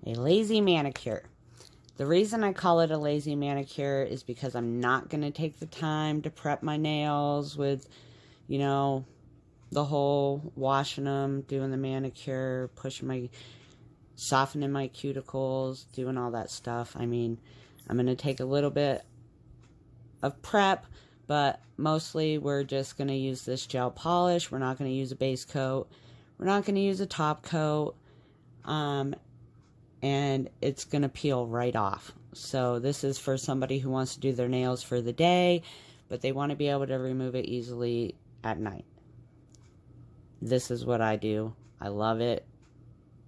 A lazy manicure. The reason I call it a lazy manicure is because I'm not going to take the time to prep my nails with, you know, the whole washing them, doing the manicure, softening my cuticles, doing all that stuff. I mean, I'm going to take a little bit of prep, but mostly we're just going to use this gel polish. We're not going to use a base coat. We're not going to use a top coat. And it's going to peel right off. So this is for somebody who wants to do their nails for the day, but they want to be able to remove it easily at night. This is what I do. I love it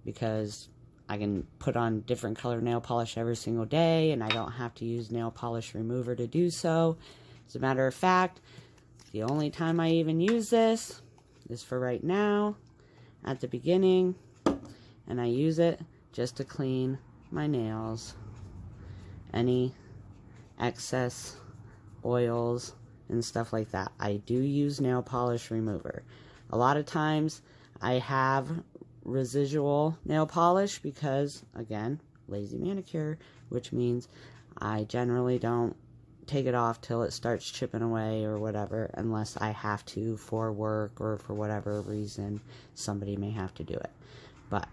because I can put on different color nail polish every single day, and I don't have to use nail polish remover to do so. As a matter of fact, the only time I even use this is for right now, at the beginning, and I use it just to clean my nails. Any excess oils and stuff like that. I do use nail polish remover. A lot of times I have residual nail polish because, again, lazy manicure, which means I generally don't take it off till it starts chipping away or whatever, unless I have to for work or for whatever reason somebody may have to do it. But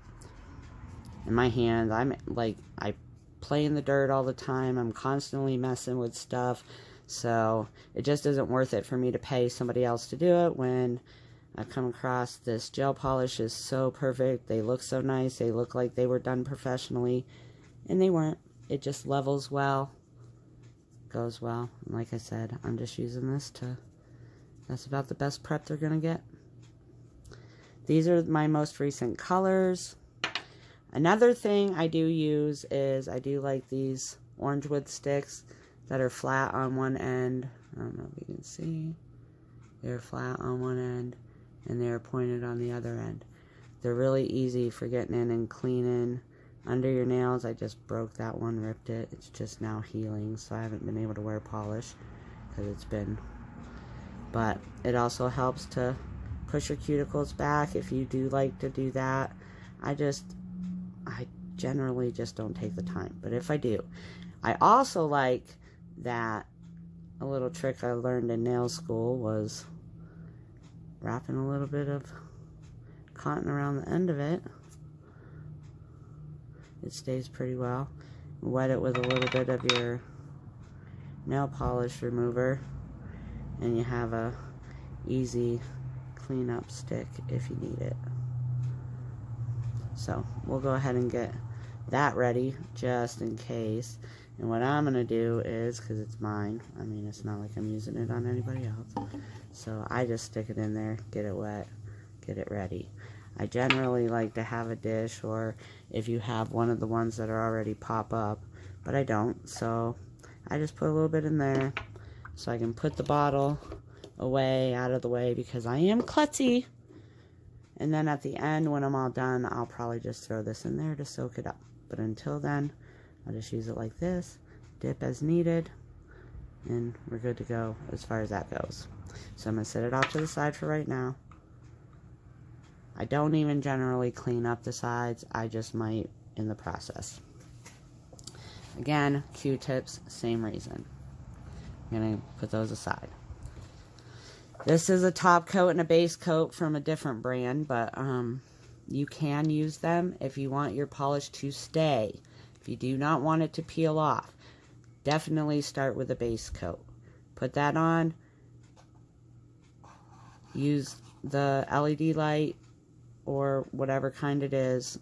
in my hands, I play in the dirt all the time. I'm constantly messing with stuff. So it just isn't worth it for me to pay somebody else to do it when I come across this gel polish is so perfect. They look so nice. They look like they were done professionally. And they weren't. It just levels well. Goes well. And like I said, I'm just using this that's about the best prep they're going to get. These are my most recent colors. Another thing I do use is I do like these orange wood sticks that are flat on one end. I don't know if you can see. They're flat on one end and they're pointed on the other end. They're really easy for getting in and cleaning under your nails. I just broke that one, ripped it. It's just now healing, so I haven't been able to wear polish because it's been. But it also helps to push your cuticles back if you do like to do that. I generally just don't take the time, but if I do, I also like that a little trick I learned in nail school was wrapping a little bit of cotton around the end of it. It stays pretty well. Wet it with a little bit of your nail polish remover, and you have a easy cleanup stick if you need it. So we'll go ahead and get that ready just in case. And what I'm going to do is, because it's mine, I mean, it's not like I'm using it on anybody else. So I just stick it in there, get it wet, get it ready. I generally like to have a dish, or if you have one of the ones that are already pop up, but I don't. So I just put a little bit in there so I can put the bottle away, out of the way, because I am klutzy. And then at the end, when I'm all done, I'll probably just throw this in there to soak it up. But until then, I'll just use it like this, dip as needed, and we're good to go as far as that goes. So I'm going to set it off to the side for right now. I don't even generally clean up the sides. I just might in the process. Again, Q-tips, same reason. I'm going to put those aside. This is a top coat and a base coat from a different brand, but you can use them if you want your polish to stay. If you do not want it to peel off, definitely start with a base coat. Put that on. Use the LED light or whatever kind it is.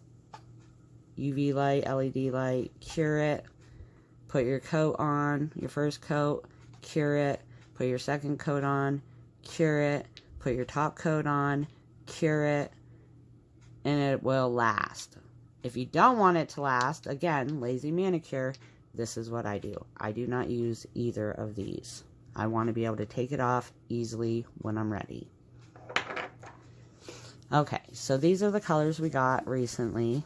UV light, LED light, cure it. Put your coat on, your first coat, cure it. Put your second coat on, cure it, put your top coat on, cure it, and it will last. If you don't want it to last, again, lazy manicure, this is what I do. I do not use either of these. I want to be able to take it off easily when I'm ready. Okay, so these are the colors we got recently.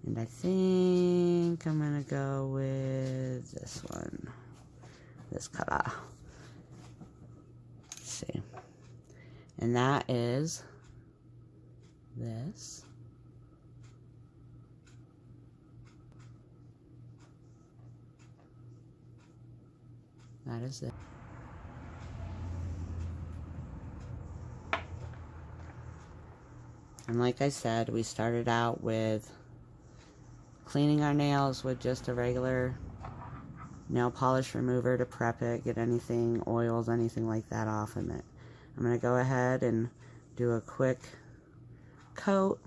And I think I'm going to go with this one, this color. See, and that is this, that is it. And like I said, we started out with cleaning our nails with just a regular nail polish remover to prep it, get anything, oils, anything like that off of it. I'm going to go ahead and do a quick coat,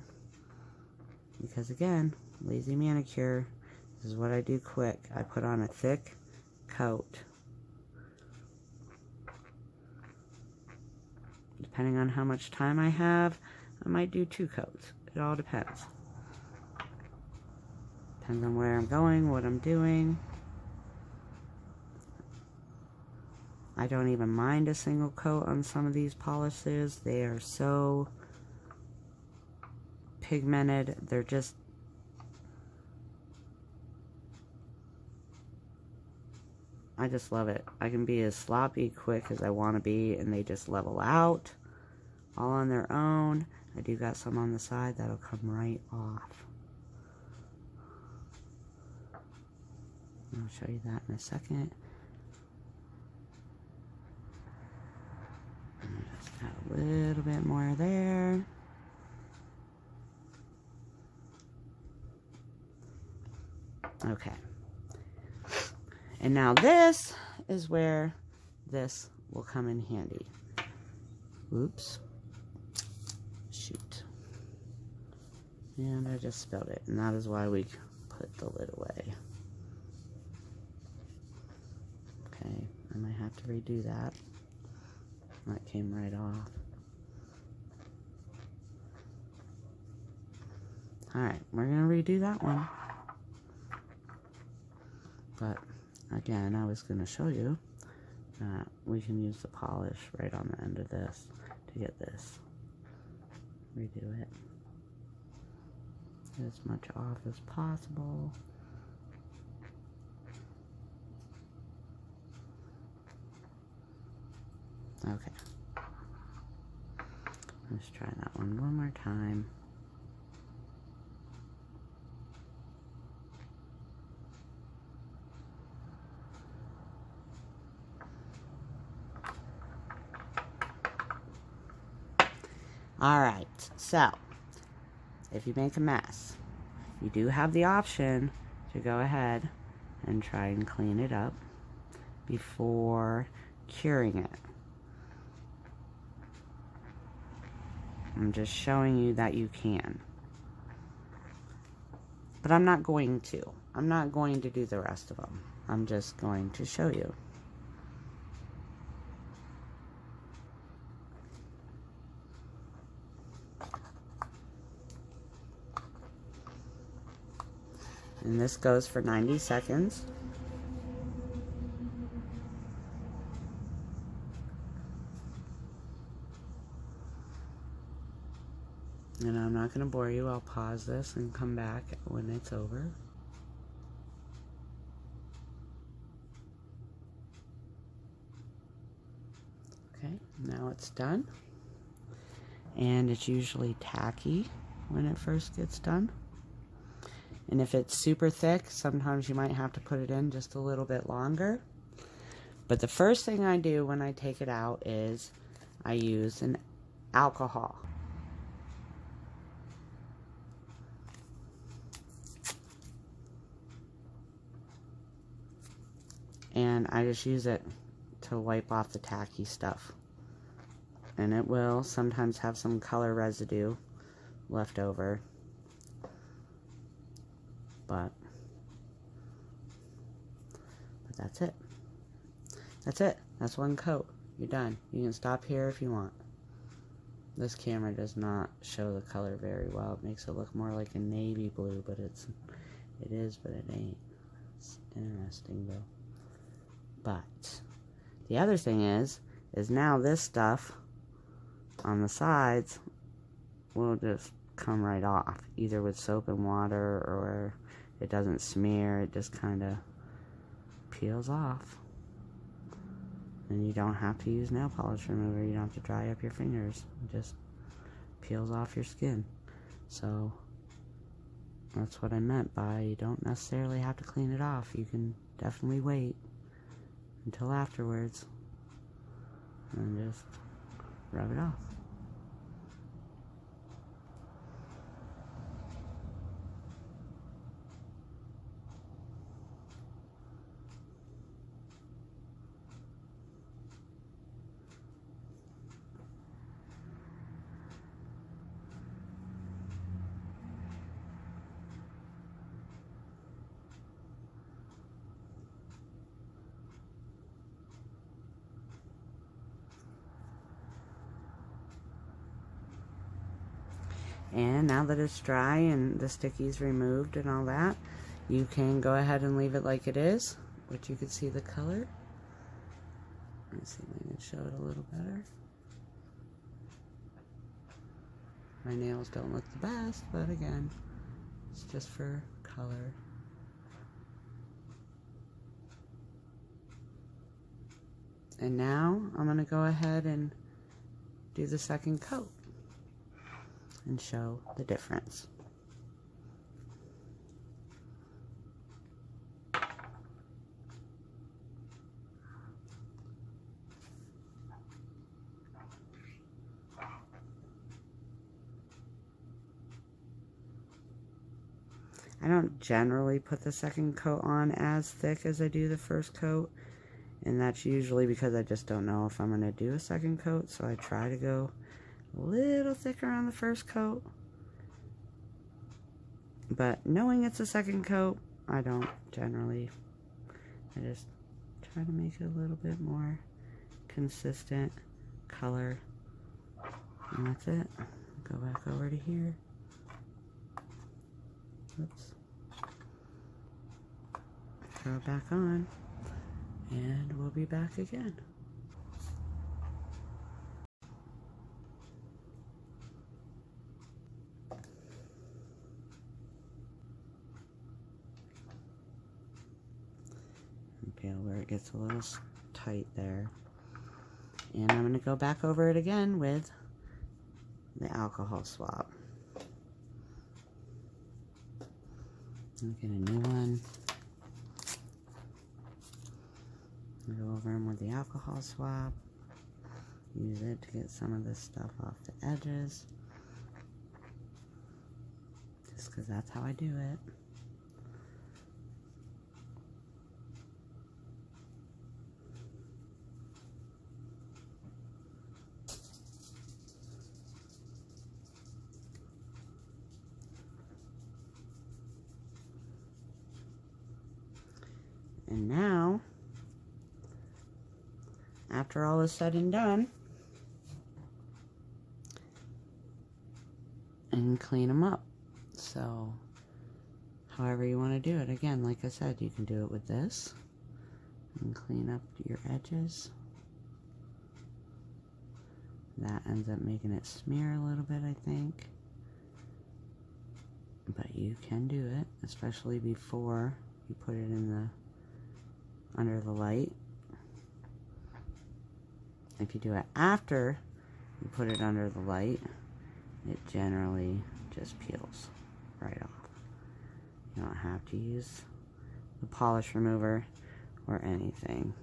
because again, lazy manicure, this is what I do quick. I put on a thick coat. Depending on how much time I have, I might do 2 coats. It all depends. Depends on where I'm going, what I'm doing. I don't even mind a single coat on some of these polishes. They are so pigmented. They're just... I just love it. I can be as sloppy quick as I want to be, and they just level out all on their own. I do got some on the side that'll come right off. I'll show you that in a second. Just add a little bit more there. Okay. And now this is where this will come in handy. Oops. Shoot. And I just spilled it. And that is why we put the lid away. Okay. I might have to redo that. That came right off. Alright, we're going to redo that one. But, again, I was going to show you that we can use the polish right on the end of this to get this. Redo it. Get as much off as possible. Okay. Let's try that one more time. Alright, so if you make a mess, you do have the option to go ahead and try and clean it up before curing it. I'm just showing you that you can. But I'm not going to. I'm not going to do the rest of them. I'm just going to show you. And this goes for 90 seconds. And I'm not going to bore you. I'll pause this and come back when it's over. Okay, now it's done. And it's usually tacky when it first gets done. And if it's super thick, sometimes you might have to put it in just a little bit longer. But the first thing I do when I take it out is I use an alcohol. And I just use it to wipe off the tacky stuff. And it will sometimes have some color residue left over. But that's it. That's it. That's one coat. You're done. You can stop here if you want. This camera does not show the color very well. It makes it look more like a navy blue, but it is, but it ain't. It's interesting though. But the other thing is now this stuff on the sides will just come right off, either with soap and water, or it doesn't smear. It just kind of peels off. And you don't have to use nail polish remover. You don't have to dry up your fingers. It just peels off your skin. So that's what I meant by you don't necessarily have to clean it off. You can definitely wait until afterwards. And just rub it off. And now that it's dry and the sticky's removed and all that, you can go ahead and leave it like it is, which you can see the color. Let's see if I can show it a little better. My nails don't look the best, but again, it's just for color. And now I'm going to go ahead and do the second coat and show the difference. I don't generally put the second coat on as thick as I do the first coat, and that's usually because I just don't know if I'm going to do a second coat, so I try to go a little thicker on the first coat. But knowing it's a second coat, I don't generally. I just try to make it a little bit more consistent color, and that's it. Go back over to here. Oops. Throw it back on, and we'll be back again. Feel where it gets a little tight there. And I'm going to go back over it again with the alcohol swab. I'll get a new one. I'll go over them with the alcohol swab. Use it to get some of this stuff off the edges. Just because that's how I do it. And now, after all is said and done, and clean them up. So, however you want to do it. Again, like I said, you can do it with this and clean up your edges. That ends up making it smear a little bit, I think. But you can do it, especially before you put it in the under the light. If you do it after you put it under the light, it generally just peels right off. You don't have to use the polish remover or anything.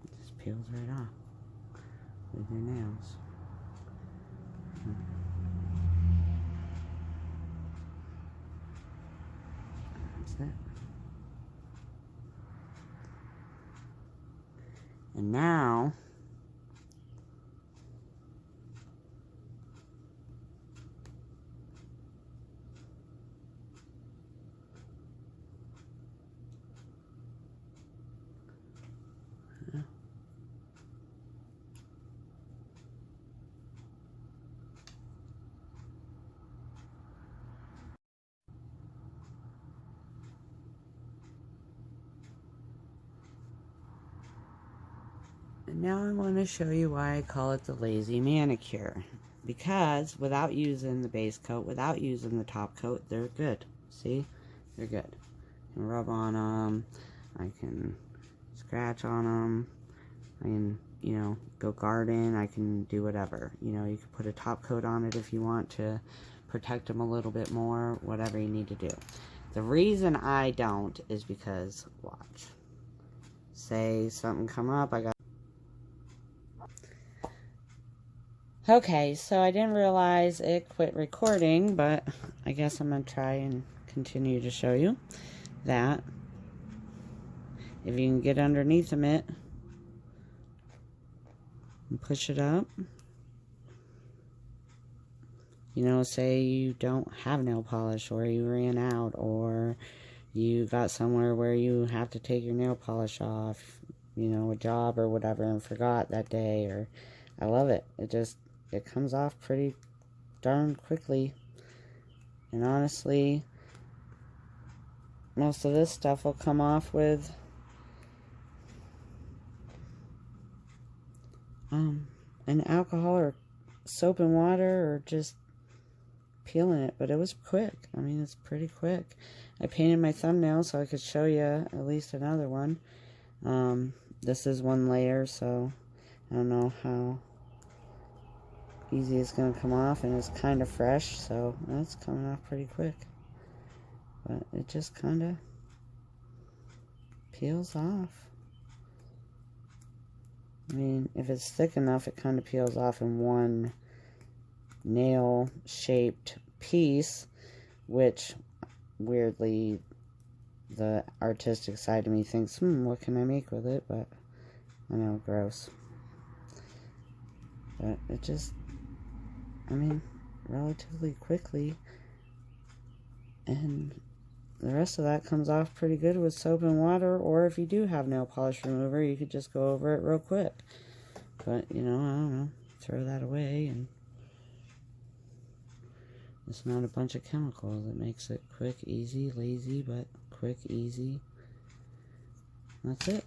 It just peels right off with your nails. That's it. And now, I want to show you why I call it the lazy manicure. Because without using the base coat, without using the top coat, they're good. See? They're good. I can rub on them. I can scratch on them. I can, you know, go garden. I can do whatever. You know, you can put a top coat on it if you want to protect them a little bit more. Whatever you need to do. The reason I don't is because, watch. say something come up, Okay, so I didn't realize it quit recording, but I guess I'm going to try and continue to show you that if you can get underneath the mitt and push it up, you know, say you don't have nail polish, or you ran out, or you got somewhere where you have to take your nail polish off, you know, a job or whatever, and forgot that day, or I love it. It comes off pretty darn quickly. And honestly, most of this stuff will come off with an alcohol or soap and water, or just peeling it. But it was quick. I mean, it's pretty quick. I painted my thumbnail so I could show you at least another one. This is one layer, so I don't know how easy it's going to come off, and it's kind of fresh, so that's coming off pretty quick. But it just kind of peels off. I mean, if it's thick enough, it kind of peels off in one nail-shaped piece, which, weirdly, the artistic side of me thinks, what can I make with it? But, I know, gross. But it just, I mean, relatively quickly, and the rest of that comes off pretty good with soap and water, or if you do have nail polish remover, you could just go over it real quick. But, you know, I don't know, throw that away, and it's not a bunch of chemicals. It makes it quick, easy, lazy, but quick, easy. That's it.